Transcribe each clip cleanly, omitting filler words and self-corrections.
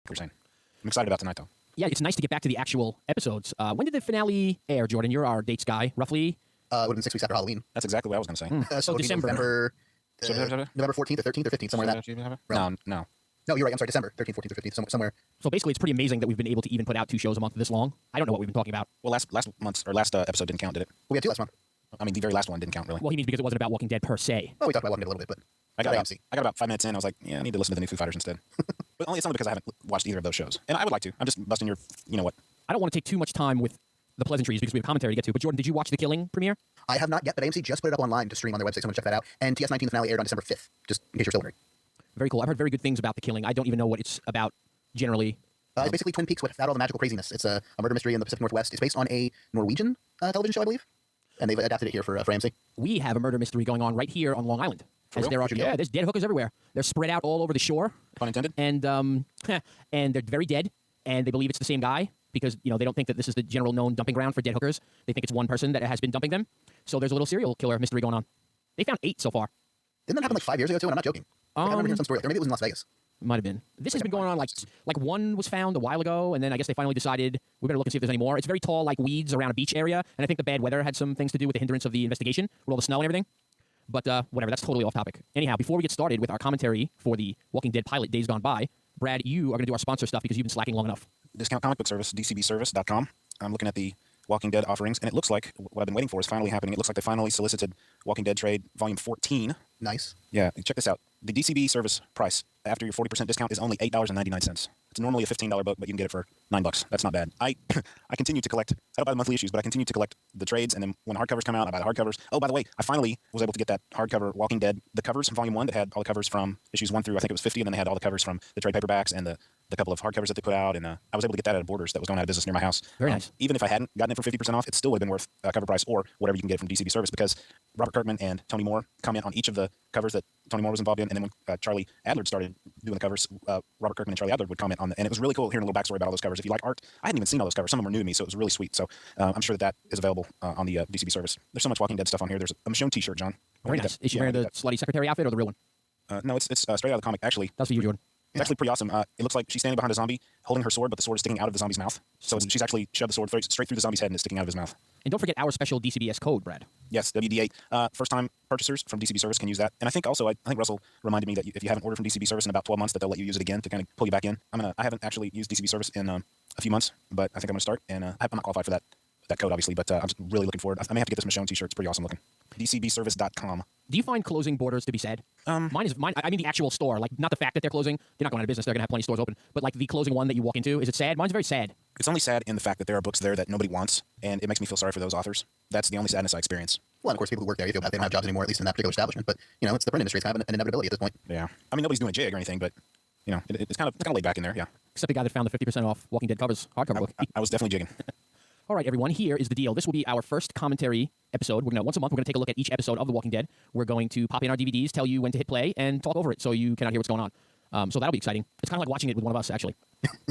You're saying. I'm excited about tonight, though. Yeah, it's nice to get back to the actual episodes. When did the finale air, Jordan? You're our dates guy, roughly. Would have been 6 weeks after Halloween. That's exactly what I was going to say. So December. November, November? November 14th or 13th or 15th, somewhere in that. No. No, you're right. I'm sorry. December 13th, 14th, or 15th, somewhere. So basically, it's pretty amazing that we've been able to even put out 2 shows a month this long. I don't know what we've been talking about. Well, last episode didn't count, did it? Well, we had 2 last month. I mean, the very last one didn't count, really. Well, he means because it wasn't about Walking Dead per se. Well, we talked about Walking Dead a little bit, but I got about 5 minutes in. I was like, yeah, I need to listen to the new Foo Fighters instead. But it's only because I haven't watched either of those shows. And I would like to. I'm just busting your, you know what. I don't want to take too much time with the pleasantries because we have commentary to get to. But Jordan, did you watch The Killing premiere? I have not yet, but AMC just put it up online to stream on their website, so I'm going to check that out. And TS19, the finale aired on December 5th, just in case you're still wondering. Very cool. I've heard very good things about The Killing. I don't even know what it's about generally. It's basically Twin Peaks without all the magical craziness. It's a murder mystery in the Pacific Northwest. It's based on a Norwegian television show, I believe. And they've adapted it here for AMC. We have a murder mystery going on right here on Long Island. For real? There's dead hookers everywhere. They're spread out all over the shore. Pun intended. And and they're very dead. And they believe it's the same guy because they don't think that this is the general known dumping ground for dead hookers. They think it's one person that has been dumping them. So there's a little serial killer mystery going on. They found 8 so far. Didn't that happen like 5 years ago too? And I'm not joking. I remember hearing some story. Or maybe it was in Las Vegas. Might have been. This has been going on like one was found a while ago, and then I guess they finally decided we better look and see if there's any more. It's very tall, like weeds around a beach area, and I think the bad weather had some things to do with the hindrance of the investigation with all the snow and everything. But whatever, that's totally off topic. Anyhow, before we get started with our commentary for the Walking Dead pilot Days Gone By, Brad, you are going to do our sponsor stuff because you've been slacking long enough. Discount comic book service, dcbservice.com. I'm looking at the Walking Dead offerings, and it looks like what I've been waiting for is finally happening. It looks like they finally solicited Walking Dead Trade Volume 14. Nice. Yeah, check this out. The DCB service price after your 40% discount is only $8.99. It's normally a $15 book, but you can get it for $9. That's not bad. I continue to collect. I don't buy the monthly issues, but I continue to collect the trades, and then when hardcovers come out, I buy the hardcovers. Oh, by the way, I finally was able to get that hardcover Walking Dead, the covers from Volume 1 that had all the covers from issues 1 through, I think it was 50, and then they had all the covers from the trade paperbacks and the couple of hardcovers that they put out, and I was able to get that at a Borders that was going out of business near my house. Very nice. Even if I hadn't gotten it for 50% off, it still would have been worth cover price or whatever you can get it from DCB Service, because Robert Kirkman and Tony Moore comment on each of the covers that Tony Moore was involved in, and then when Charlie Adler started doing the covers, Robert Kirkman and Charlie Adler would comment on them, and it was really cool hearing a little backstory about all those covers. If you like art, I hadn't even seen all those covers. Some of them were new to me, so it was really sweet. So I'm sure that is available on the DCB Service. There's so much Walking Dead stuff on here. There's a Michonne t-shirt, John. Very nice. Is she wearing the slutty secretary outfit or the real one? No, it's straight out of the comic, actually. That's for you, Jordan. It's actually pretty awesome. It looks like she's standing behind a zombie, holding her sword, but the sword is sticking out of the zombie's mouth. So she's actually shoved the sword straight through the zombie's head and it's sticking out of his mouth. And don't forget our special DCBS code, Brad. Yes, WD8. First-time purchasers from DCB Service can use that. And I think also, I think Russell reminded me that if you haven't ordered from DCB Service in about 12 months, that they'll let you use it again to kind of pull you back in. I haven't actually used DCB Service in a few months, but I think I'm going to start. And I'm not qualified for that code, obviously, but I'm just really looking forward. I may have to get this Michonne t-shirt. It's pretty awesome looking. DCBService.com. Do you find closing Borders to be sad? Mine. I mean the actual store, like not the fact that they're closing. They're not going out of business. They're going to have plenty of stores open. But like the closing one that you walk into, is it sad? Mine's very sad. It's only sad in the fact that there are books there that nobody wants, and it makes me feel sorry for those authors. That's the only sadness I experience. Well, and of course, people who work there, you feel bad they don't have jobs anymore, at least in that particular establishment. But, it's the print industry. It's kind of an inevitability at this point. Yeah. I mean, nobody's doing a jig or anything, but, it's kind of laid back in there, yeah. Except the guy that found the 50% off Walking Dead covers hardcover book. I was definitely jigging. All right, everyone, here is the deal. This will be our first commentary episode. Once a month, we're going to take a look at each episode of The Walking Dead. We're going to pop in our DVDs, tell you when to hit play, and talk over it so you cannot hear what's going on. So that'll be exciting. It's kind of like watching it with one of us, actually.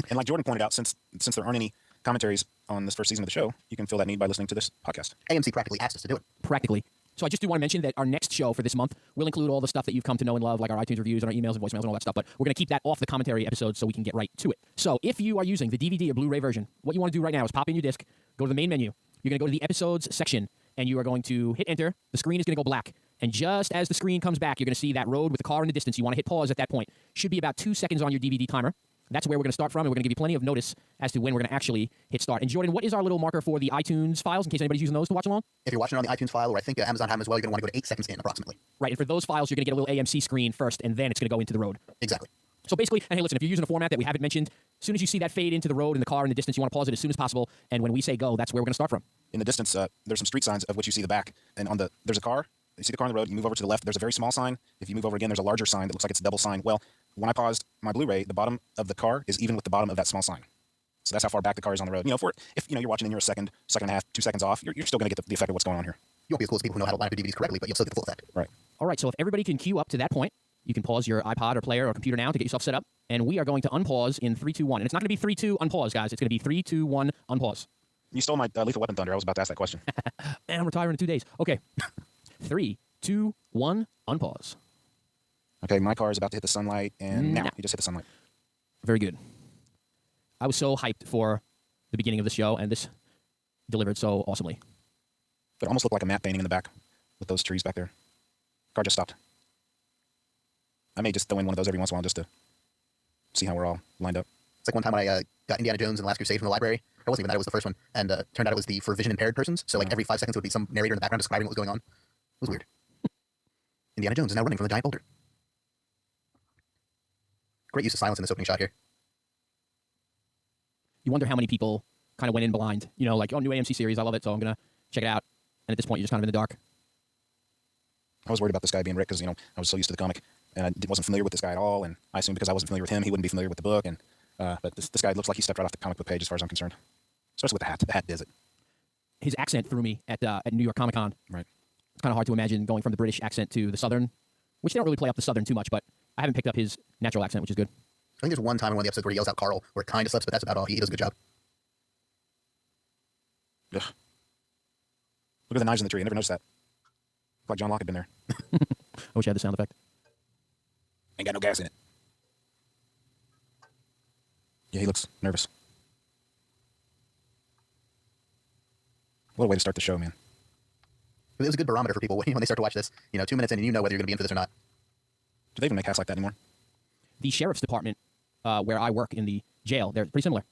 And like Jordan pointed out, since there aren't any commentaries on this first season of the show, you can fill that need by listening to this podcast. AMC practically asked us to do it. Practically. So I just do want to mention that our next show for this month will include all the stuff that you've come to know and love, like our iTunes reviews and our emails and voicemails and all that stuff, but we're going to keep that off the commentary episodes so we can get right to it. So if you are using the DVD or Blu-ray version, what you want to do right now is pop in your disc, go to the main menu, you're going to go to the episodes section, and you are going to hit enter. The screen is going to go black. And just as the screen comes back, you're going to see that road with the car in the distance. You want to hit pause at that point. Should be about 2 seconds on your DVD timer. That's where we're going to start from, and we're going to give you plenty of notice as to when we're going to actually hit start. And Jordan, what is our little marker for the iTunes files, in case anybody's using those to watch along? If you're watching it on the iTunes file, or I think Amazon has them as well, you're going to want to go to 8 seconds in, approximately. Right, and for those files, you're going to get a little AMC screen first, and then it's going to go into the road. Exactly. So basically, and hey, listen, if you're using a format that we haven't mentioned, as soon as you see that fade into the road in the car in the distance, you want to pause it as soon as possible, and when we say go, that's where we're going to start from. In the distance, there's some street signs of which you see the back, and there's a car. You see the car on the road, you move over to the left, there's a very small sign. If you move over again, there's a larger sign that looks like it's a double sign. Well, when I paused my Blu-ray, the bottom of the car is even with the bottom of that small sign. So that's how far back the car is on the road. If you're watching and you're a second and a half, 2 seconds off, you're still going to get the effect of what's going on here. You won't be as cool as people who know how to line up your DVDs correctly, but you'll still get the full effect. Right. All right, so if everybody can queue up to that point, you can pause your iPod or player or computer now to get yourself set up, and we are going to unpause in 3, 2, 1. And it's not going to be 3, 2, unpause, guys. It's going to be 3, 2, 1, unpause. You stole my Lethal Weapon thunder. I was about to ask that question. And I'm retiring in 2 days. Okay. 3, 2, 1, unpause. Okay, my car is about to hit the sunlight, and now you just hit the sunlight. Very good. I was so hyped for the beginning of the show, and this delivered so awesomely. But it almost looked like a matte painting in the back with those trees back there. Car just stopped. I may just throw in one of those every once in a while just to see how we're all lined up. It's like one time when I got Indiana Jones and the Last Crusade from the library. It wasn't even that; it was the first one, and turned out it was for vision impaired persons. So like every 5 seconds would be some narrator in the background describing what was going on. It was weird. Indiana Jones is now running from the giant boulder. Great use of silence in this opening shot here. You wonder how many people kind of went in blind. You know, like, oh, new AMC series, I love it, so I'm going to check it out. And at this point, you're just kind of in the dark. I was worried about this guy being Rick because, I was so used to the comic, and I wasn't familiar with this guy at all, and I assumed because I wasn't familiar with him, he wouldn't be familiar with the book, and but this guy looks like he stepped right off the comic book page as far as I'm concerned. Especially with the hat. The hat does it. His accent threw me at New York Comic Con. Right. It's kind of hard to imagine going from the British accent to the Southern, which they don't really play up the Southern too much, but I haven't picked up his natural accent, which is good. I think there's one time in one of the episodes where he yells out Carl, where it kind of slips, but that's about all. He does a good job. Ugh. Look at the knives in the tree. I never noticed that. Looked like John Locke had been there. I wish I had the sound effect. Ain't got no gas in it. Yeah, he looks nervous. What a way to start the show, man. It was a good barometer for people when they start to watch this. 2 minutes in and you know whether you're going to be in for this or not. Do they even make hats like that anymore? The sheriff's department, where I work in the jail, they're pretty similar.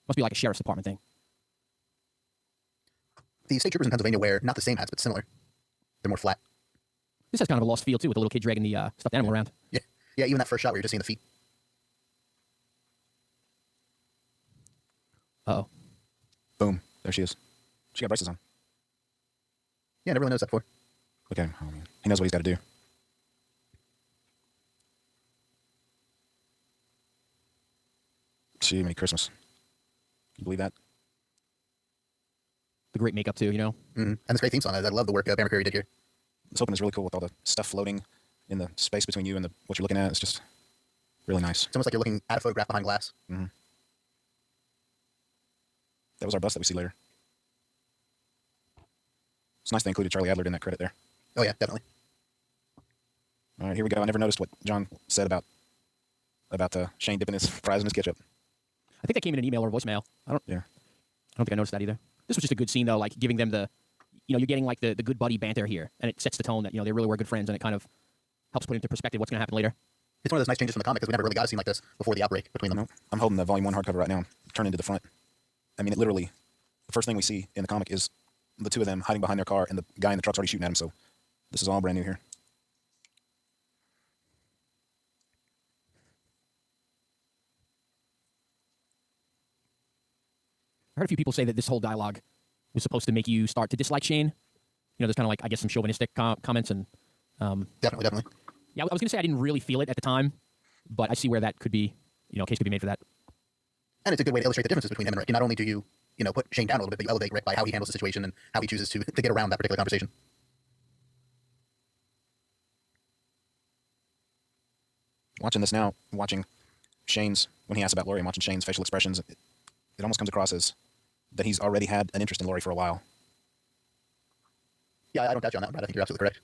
Must be like a sheriff's department thing. The state troopers in Pennsylvania wear not the same hats, but similar. They're more flat. This has kind of a lost feel, too, with the little kid dragging the stuffed animal around. Yeah, even that first shot where you're just seeing the feet. Uh-oh. Boom. There she is. She got braces on. Yeah, I never really noticed that before. Look at him. Oh, man. He knows what he's got to do. Gee, Merry Christmas. Can you believe that? The great makeup, too, Mm-hmm. And this great theme song. I love the work Bear McCreary did here. This opening is really cool with all the stuff floating in the space between you and what you're looking at. It's just really nice. It's almost like you're looking at a photograph behind glass. Mm-hmm. That was our bus that we see later. It's nice they included Charlie Adler in that credit there. Oh, yeah, definitely. All right, here we go. I never noticed what John said about Shane dipping his fries in his ketchup. I think that came in an email or voicemail. I don't think I noticed that either. This was just a good scene, though, like giving them you're getting like the good buddy banter here, and it sets the tone that, they really were good friends, and it kind of helps put into perspective what's going to happen later. It's one of those nice changes from the comic because we never really got a scene like this before the outbreak between them. No, I'm holding the Volume 1 hardcover right now, turned into the front. I mean, it literally, the first thing we see in the comic is the two of them hiding behind their car, and the guy in the truck's already shooting at him, so this is all brand new here. I heard a few people say that this whole dialogue was supposed to make you start to dislike Shane. There's kind of like, I guess, some chauvinistic comments and... Definitely. Yeah, I was going to say I didn't really feel it at the time, but I see where that could be, a case could be made for that. And it's a good way to illustrate the differences between him and Rick. Not only do you, put Shane down a little bit, but you elevate Rick by how he handles the situation and how he chooses to get around that particular conversation. Watching this now, watching Shane's, when he asks about Laurie, and watching Shane's facial expressions, it almost comes across as that he's already had an interest in Laurie for a while. Yeah, I don't doubt you on that one, Brad. I think you're absolutely correct.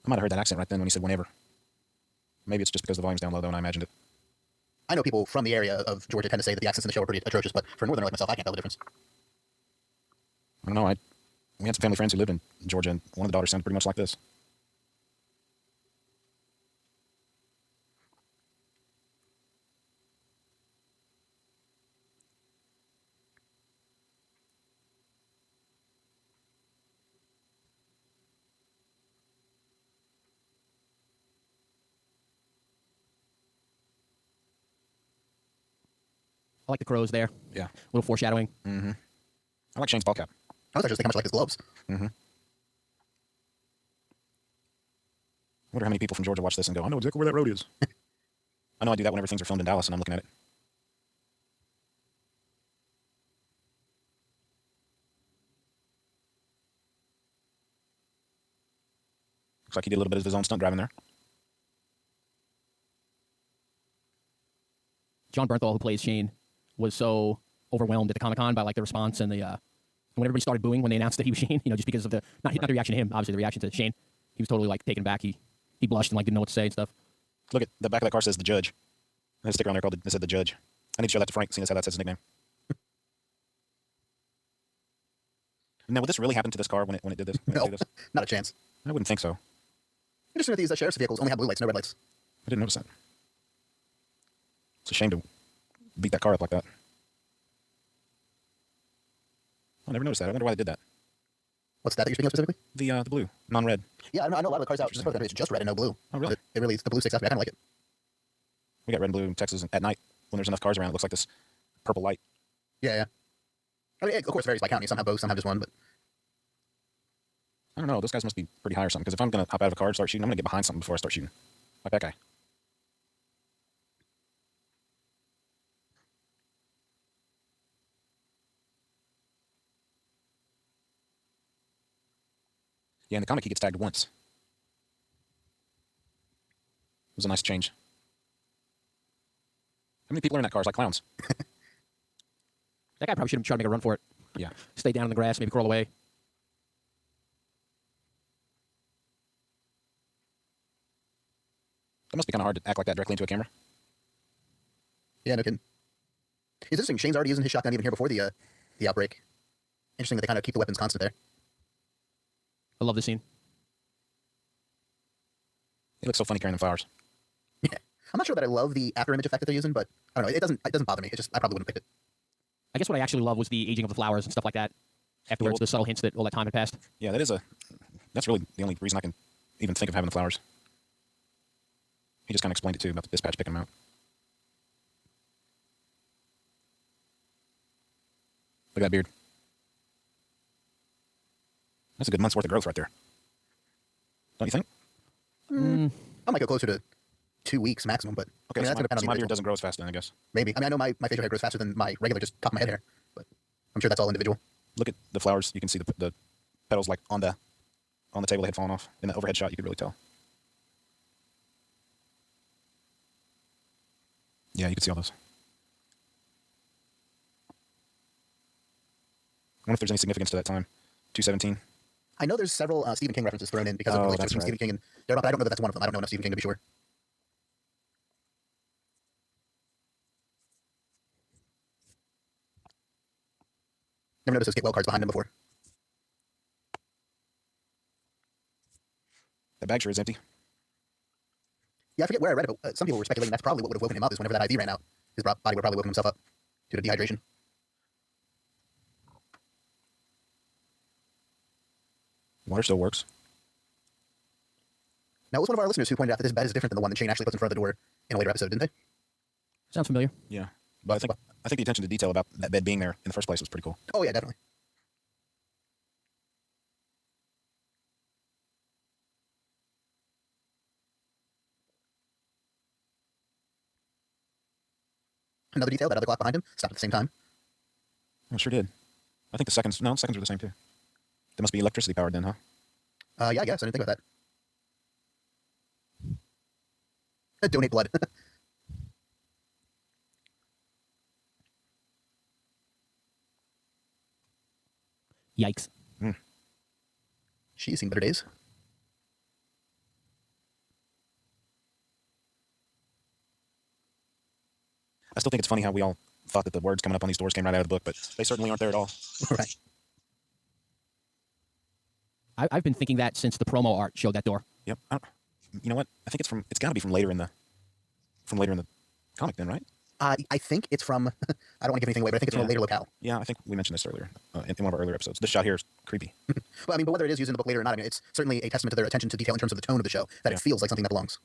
I might have heard that accent right then when he said whenever. Maybe it's just because the volume's down low, though, and I imagined it. I know people from the area of Georgia tend to say that the accents in the show are pretty atrocious, but for a northerner like myself, I can't tell the difference. I don't know. We had some family friends who lived in Georgia, and one of the daughters sounded pretty much like this. I like the crows there. Yeah. A little foreshadowing. Mm-hmm. I like Shane's ball cap. I was actually thinking how much I like his gloves. Mm-hmm. I wonder how many people from Georgia watch this and go, I know exactly where that road is. I know I do that whenever things are filmed in Dallas and I'm looking at it. Looks like he did a little bit of his own stunt driving there. John Bernthal, who plays Shane, was so overwhelmed at the Comic-Con by like the response and the when everybody started booing when they announced that he was Shane, just because of the not the reaction to him, obviously the reaction to Shane, he was totally like taken aback. He blushed and like didn't know what to say and stuff. Look at the back of that car says the judge. There's a sticker on there that said the judge. I need to show that to Frank, seeing as how that says his nickname. Now, would this really happen to this car when it did this? When it No, did this? not a chance. I wouldn't think so. Interesting that these sheriff's vehicles only have blue lights, no red lights. I didn't notice that. It's a shame to beat that car up like that. I never noticed that. I wonder why they did that. What's that you're speaking of specifically? The blue, non-red. Yeah, I know a lot of the cars out. Just it's just red and no blue. Oh, really? It really, the blue sticks out. I kind of like it. We got red and blue in Texas at night when there's enough cars around. It looks like this purple light. Yeah. I mean, of course, it varies by county. Some have both, some have just one. But I don't know. Those guys must be pretty high or something. Because if I'm gonna hop out of a car and start shooting, I'm gonna get behind something before I start shooting. Like that guy. Yeah, in the comic he gets tagged once. It was a nice change. How many people are in that car? It's like clowns. That guy probably should have tried to make a run for it. Yeah. Stay down in the grass, maybe crawl away. That must be kind of hard to act like that directly into a camera. yeah, no kidding. It's interesting. Shane's already using his shotgun even here before the outbreak. Interesting that they kind of keep the weapons constant there. I love this scene. He looks so funny carrying them flowers. Yeah, I'm not sure that I love the after image effect that they're using, but I don't know. It doesn't bother me. It just I probably wouldn't pick it. I guess what I actually love was the aging of the flowers and stuff like that. Afterwards, well- the subtle hints that all that time had passed. Yeah, that's really the only reason I can even think of having the flowers. He just kind of explained it too about the dispatch picking them out. Look at that beard. That's a good month's worth of growth right there. Don't you think? I might go closer to 2 weeks maximum, but Okay, I mean, so that's going to depend on the my beard individual. doesn't grow as fast then, I guess. Maybe. I mean, I know my facial hair grows faster than my regular just top of my head hair, but I'm sure that's all individual. Look at the flowers. You can see the petals like on the table they had fallen off. In the overhead shot, you could really tell. Yeah, you can see all those. I wonder if there's any significance to that time. 217. I know there's several Stephen King references thrown in because of the Oh, relationship that's between right. Stephen King and Daredevil, but I don't know that that's one of them. I don't know enough Stephen King to be sure. Never noticed those get well cards behind him before. That bag sure is empty. Yeah, I forget where I read it, but some people were speculating that's probably what would have woken him up is whenever that IV ran out. His body would have probably woken himself up due to dehydration. Water still works. Now, it was one of our listeners who pointed out that this bed is different than the one that Shane actually puts in front of the door in a later episode, didn't they? Sounds familiar. Yeah. But I think the attention to detail about that bed being there in the first place was pretty cool. Oh, yeah, definitely. Another detail, that other clock behind him stopped at the same time. I sure did. I think the seconds were the same too. They must be electricity powered then, huh? Yeah, I guess. I didn't think about that. Donate blood. Yikes. She's seen better days. I still think it's funny how we all thought that the words coming up on these doors came right out of the book, but they certainly aren't there at all. Right. I've been thinking that since the promo art showed that door. Yep. You know what? I think it's got to be from later in the comic then, right? I think it's from, I don't want to give anything away, but I think it's from a Yeah. later locale. Yeah, I think we mentioned this earlier in one of our earlier episodes. This shot here is creepy. Well, I mean, but whether it is used in the book later or not, I mean, it's certainly a testament to their attention to detail in terms of the tone of the show, that Yeah. it feels like something that belongs.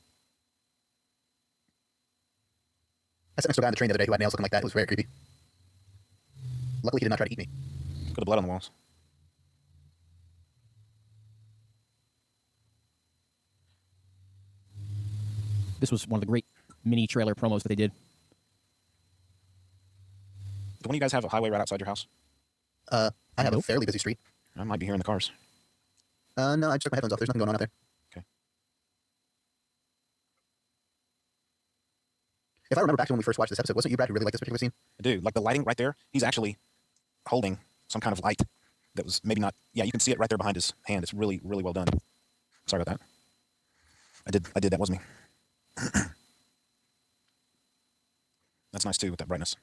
I sat next to a guy on the train the other day who had nails looking like that. It was very creepy. Luckily, he did not try to eat me. Look at the blood on the walls. This was one of the great mini trailer promos that they did. Do one of you guys have a highway right outside your house? I have a Nope. fairly busy street. I might be hearing the cars. No, I just took my headphones off. There's nothing going on out there. Okay. If I remember back to when we first watched this episode, wasn't you, Brad, who really liked this particular scene? I do. Like the lighting right there, he's actually holding some kind of light. that was maybe not. Yeah, you can see it right there behind his hand. It's really, really well done. Sorry about that. I did. That was me. That's nice too with that brightness.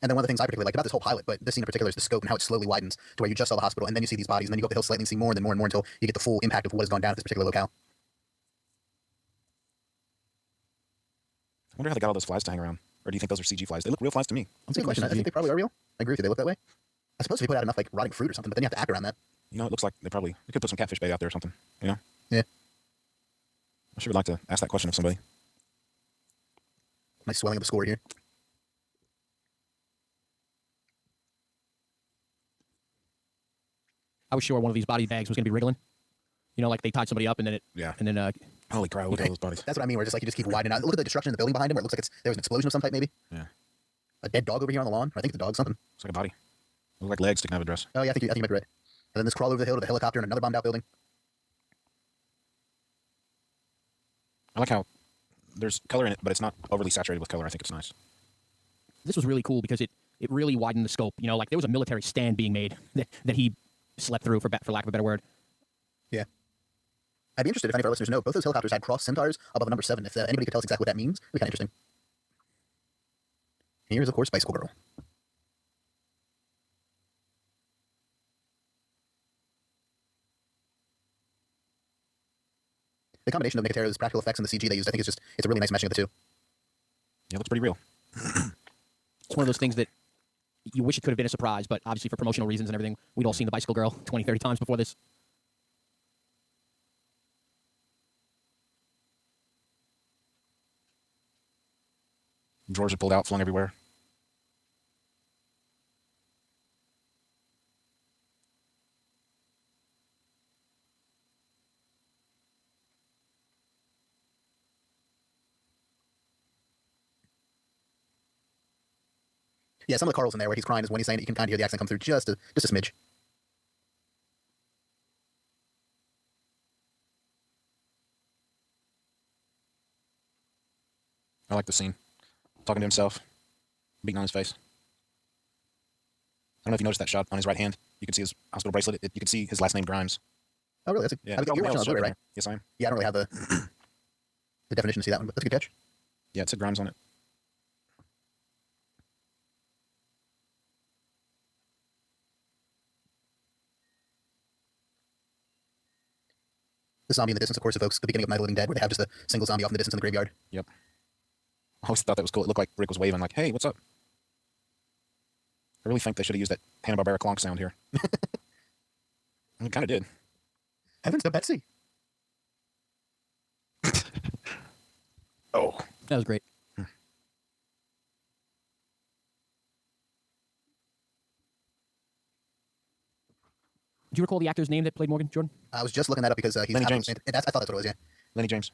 And then one of the things I particularly liked about this whole pilot, but this scene in particular, is the scope and how it slowly widens to where you just saw the hospital, and then you see these bodies, and then you go up the hill slightly and see more, and then more and more until you get the full impact of what has gone down at this particular locale. I wonder how they got all those flies to hang around. Or do you think those are CG flies? They look real flies to me. That's a good question. I think they probably are real. I agree with you. They look that way. I suppose if you put out enough like rotting fruit or something, but then you have to act around that. You know, it looks like they could put some catfish bait out there or something. You know? Yeah. I sure would like to ask that question of somebody. Nice swelling of the score here. I was sure one of these body bags was going to be wriggling. You know, like they tied somebody up and then Yeah. and then Holy crap! Look at all those bodies. That's what I mean. Where just like you just keep widening out. Look at the destruction in the building behind him. Where it looks like there was an explosion of some type, maybe. Yeah. A dead dog over here on the lawn. I think it's a dog. Something. It's like a body. It looks like legs sticking out of a dress. Oh yeah, I think you might be right. And then this crawl over the hill to the helicopter and another bombed out building. I like how there's color in it, but it's not overly saturated with color. I think it's nice. this was really cool because it really widened the scope. You know, like there was a military stand being made that he slept through, for lack of a better word. Yeah. I'd be interested if any of our listeners know. Both those helicopters had cross centaurs above the number 7. If anybody could tell us exactly what that means, it'd be kind of interesting. Here's, of course, Bicycle Girl. The combination of Nicotero's practical effects and the CG they used, I think it's a really nice meshing of the two. Yeah, it looks pretty real. It's one of those things that you wish it could have been a surprise, but obviously for promotional reasons and everything, we'd all seen the Bicycle Girl 20, 30 times before this. Drawers are pulled out, flung everywhere. Yeah, some of the Carls in there where he's crying is when he's saying it, you can kind of hear the accent come through just a smidge. I like the scene. Talking to himself, beating on his face. I don't know if you noticed that shot on his right hand. You can see his hospital bracelet. You can see his last name, Grimes. Oh, really? That's Yeah, you're watching on Blu-ray, right? Yes, I am. Yeah, I don't really have the definition to see that one, but that's a good catch. Yeah, it said Grimes on it. The zombie in the distance, of course, evokes the beginning of Night of the Living Dead, where they have just a single zombie off in the distance in the graveyard. Yep. I always thought that was cool. It looked like Rick was waving, like, hey, what's up? I really think they should have used that Hanna-Barbera clonk sound here. And it kind of did. Heavens to Betsy. Oh. That was great. Do you recall the actor's name that played Morgan, Jordan? I was just looking that up because he's Lenny James. I thought that's what it was, yeah. Lenny James.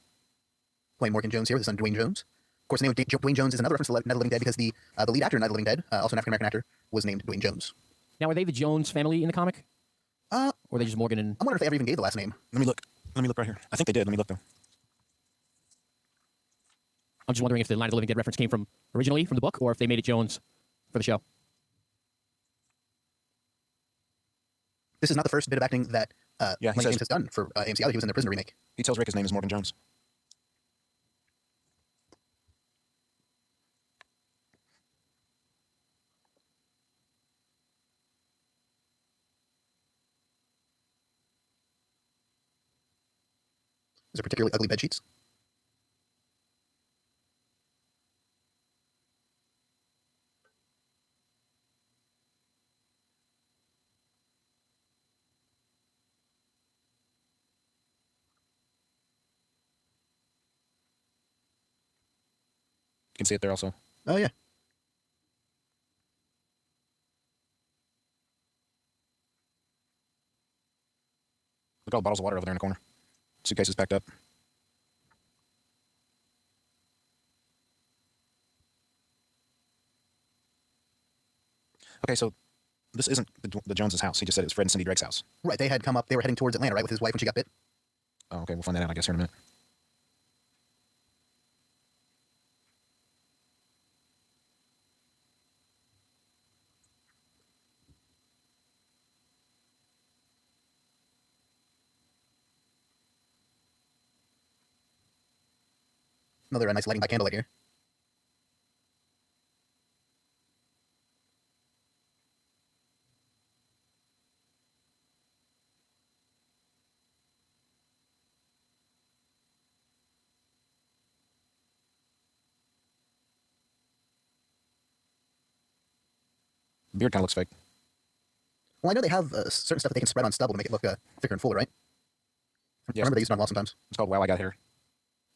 Playing Morgan Jones here with his son Dwayne Jones. Of course, the name of Dwayne Jones is another reference to Night of the Living Dead because the lead actor in Night of the Living Dead, also an African-American actor, was named Dwayne Jones. Now, are they the Jones family in the comic? Or are they just Morgan and... I'm wondering if they ever even gave the last name. Let me look. Let me look right here. I think they did. Let me look, though. I'm just wondering if the Night of the Living Dead reference came from originally from the book or if they made it Jones for the show. This is not the first bit of acting that Yeah, he Lenny says- James has done for AMC. Either. He was in the Prisoner remake. He tells Rick his name is Morgan Jones. Those are particularly ugly bed sheets. You can see it there also. Oh, yeah. Look at all the bottles of water over there in the corner. Suitcases packed up. Okay, so this isn't the Joneses' house. He just said it was Fred and Cindy Drake's house. Right, they had come up. They were heading towards Atlanta, right, with his wife when she got bit. Oh, okay, we'll find that out, I guess, here in a minute. Another nice lighting by candlelight here. Beard kind of looks fake. Well, I know they have certain stuff that they can spread on stubble to make it look thicker and fuller, right? I Yes. remember they used it on wall sometimes. It's called Wow, I Got Hair.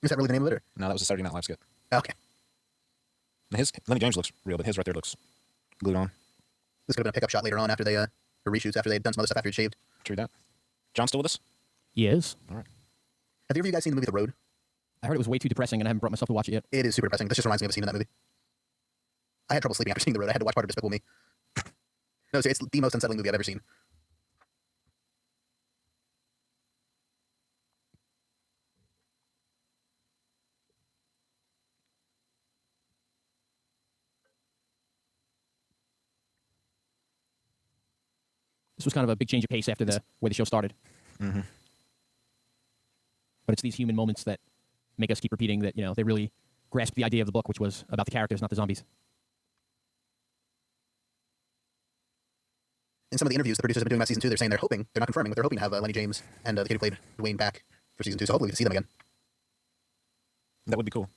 Is that really the name of it? Or? No, that was a Saturday Night Live skit. Okay. And his Lenny James looks real, but his right there looks glued on. This could have been a pickup shot later on after they, or reshoots after they'd done some other stuff after he'd shaved. True that. John still with us? He is. All right. Have either of you guys seen the movie The Road? I heard it was way too depressing, and I haven't brought myself to watch it yet. It is super depressing. This just reminds me of a scene in that movie. I had trouble sleeping after seeing The Road. I had to watch part of Despicable Me. No, it's the most unsettling movie I've ever seen. This was kind of a big change of pace after the way the show started. Mm-hmm. But it's these human moments that make us keep repeating that, you know, they really grasped the idea of the book, which was about the characters, not the zombies. In some of the interviews the producers have been doing about season 2, they're saying they're hoping, they're not confirming, but they're hoping to have Lenny James and the kid who played Dwayne back for season 2. So hopefully we can see them again. That would be cool.